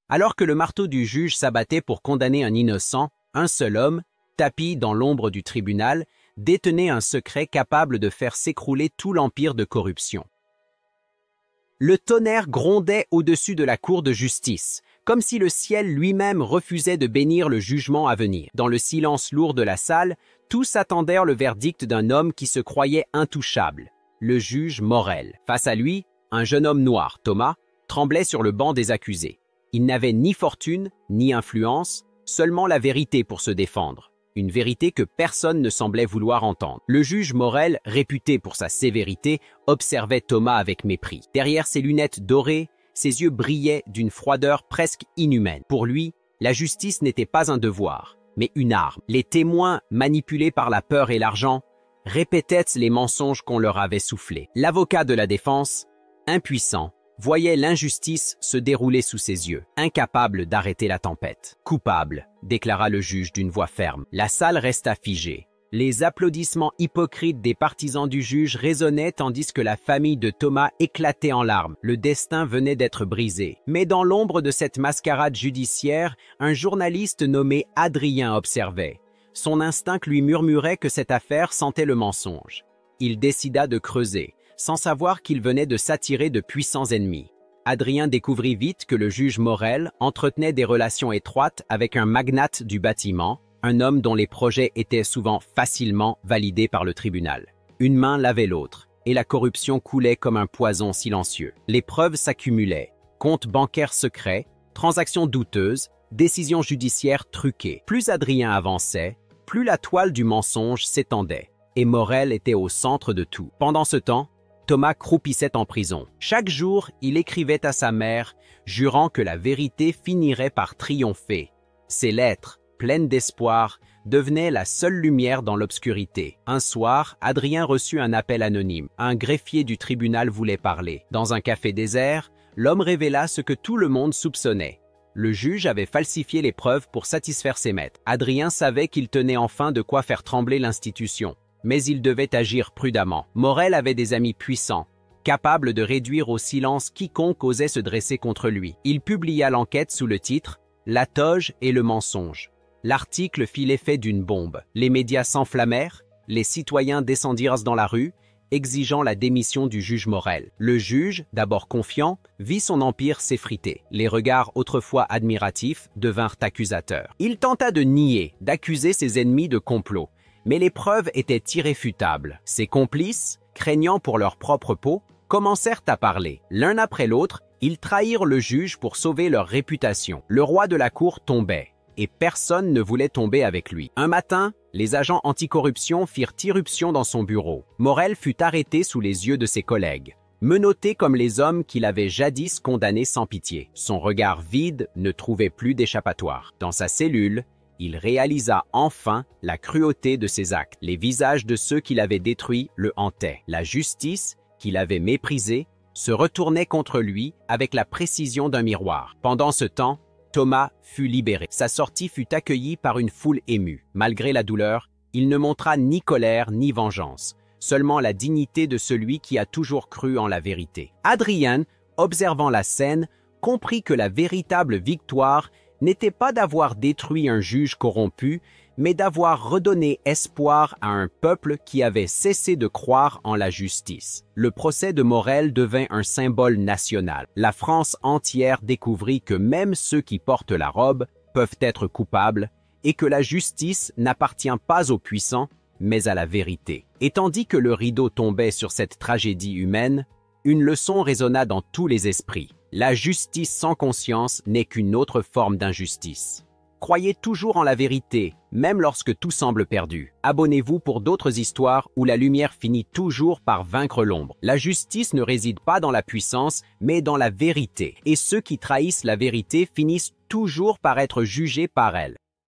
Alors que le marteau du juge s'abattait pour condamner un innocent, un seul homme, tapi dans l'ombre du tribunal, détenait un secret capable de faire s'écrouler tout l'empire de corruption. Le tonnerre grondait au-dessus de la cour de justice, comme si le ciel lui-même refusait de bénir le jugement à venir. Dans le silence lourd de la salle, tous attendirent le verdict d'un homme qui se croyait intouchable, le juge Morel. Face à lui, un jeune homme noir, Thomas, tremblait sur le banc des accusés. Il n'avait ni fortune, ni influence, seulement la vérité pour se défendre. Une vérité que personne ne semblait vouloir entendre. Le juge Morel, réputé pour sa sévérité, observait Thomas avec mépris. Derrière ses lunettes dorées, ses yeux brillaient d'une froideur presque inhumaine. Pour lui, la justice n'était pas un devoir, mais une arme. Les témoins, manipulés par la peur et l'argent, répétaient les mensonges qu'on leur avait soufflés. L'avocat de la défense, impuissant, voyait l'injustice se dérouler sous ses yeux, incapable d'arrêter la tempête. « Coupable », déclara le juge d'une voix ferme. La salle resta figée. Les applaudissements hypocrites des partisans du juge résonnaient tandis que la famille de Thomas éclatait en larmes. Le destin venait d'être brisé. Mais dans l'ombre de cette mascarade judiciaire, un journaliste nommé Adrien observait. Son instinct lui murmurait que cette affaire sentait le mensonge. Il décida de creuser, sans savoir qu'il venait de s'attirer de puissants ennemis. Adrien découvrit vite que le juge Morel entretenait des relations étroites avec un magnate du bâtiment, un homme dont les projets étaient souvent facilement validés par le tribunal. Une main lavait l'autre, et la corruption coulait comme un poison silencieux. Les preuves s'accumulaient, comptes bancaires secrets, transactions douteuses, décisions judiciaires truquées. Plus Adrien avançait, plus la toile du mensonge s'étendait, et Morel était au centre de tout. Pendant ce temps, Thomas croupissait en prison. Chaque jour, il écrivait à sa mère, jurant que la vérité finirait par triompher. Ses lettres, pleines d'espoir, devenaient la seule lumière dans l'obscurité. Un soir, Adrien reçut un appel anonyme. Un greffier du tribunal voulait parler. Dans un café désert, l'homme révéla ce que tout le monde soupçonnait. Le juge avait falsifié les preuves pour satisfaire ses maîtres. Adrien savait qu'il tenait enfin de quoi faire trembler l'institution. Mais il devait agir prudemment. Morel avait des amis puissants, capables de réduire au silence quiconque osait se dresser contre lui. Il publia l'enquête sous le titre « La toge et le mensonge ». L'article fit l'effet d'une bombe. Les médias s'enflammèrent, les citoyens descendirent dans la rue, exigeant la démission du juge Morel. Le juge, d'abord confiant, vit son empire s'effriter. Les regards autrefois admiratifs devinrent accusateurs. Il tenta de nier, d'accuser ses ennemis de complot. Mais les preuves étaient irréfutables. Ses complices, craignant pour leur propre peau, commencèrent à parler. L'un après l'autre, ils trahirent le juge pour sauver leur réputation. Le roi de la cour tombait, et personne ne voulait tomber avec lui. Un matin, les agents anticorruption firent irruption dans son bureau. Morel fut arrêté sous les yeux de ses collègues, menotté comme les hommes qu'il avait jadis condamnés sans pitié. Son regard vide ne trouvait plus d'échappatoire. Dans sa cellule, il réalisa enfin la cruauté de ses actes. Les visages de ceux qui l'avaient détruit le hantaient. La justice, qu'il avait méprisée, se retournait contre lui avec la précision d'un miroir. Pendant ce temps, Thomas fut libéré. Sa sortie fut accueillie par une foule émue. Malgré la douleur, il ne montra ni colère ni vengeance, seulement la dignité de celui qui a toujours cru en la vérité. Adrien, observant la scène, comprit que la véritable victoire n'était pas d'avoir détruit un juge corrompu, mais d'avoir redonné espoir à un peuple qui avait cessé de croire en la justice. Le procès de Morel devint un symbole national. La France entière découvrit que même ceux qui portent la robe peuvent être coupables et que la justice n'appartient pas aux puissants, mais à la vérité. Et tandis que le rideau tombait sur cette tragédie humaine, une leçon résonna dans tous les esprits. La justice sans conscience n'est qu'une autre forme d'injustice. Croyez toujours en la vérité, même lorsque tout semble perdu. Abonnez-vous pour d'autres histoires où la lumière finit toujours par vaincre l'ombre. La justice ne réside pas dans la puissance, mais dans la vérité. Et ceux qui trahissent la vérité finissent toujours par être jugés par elle.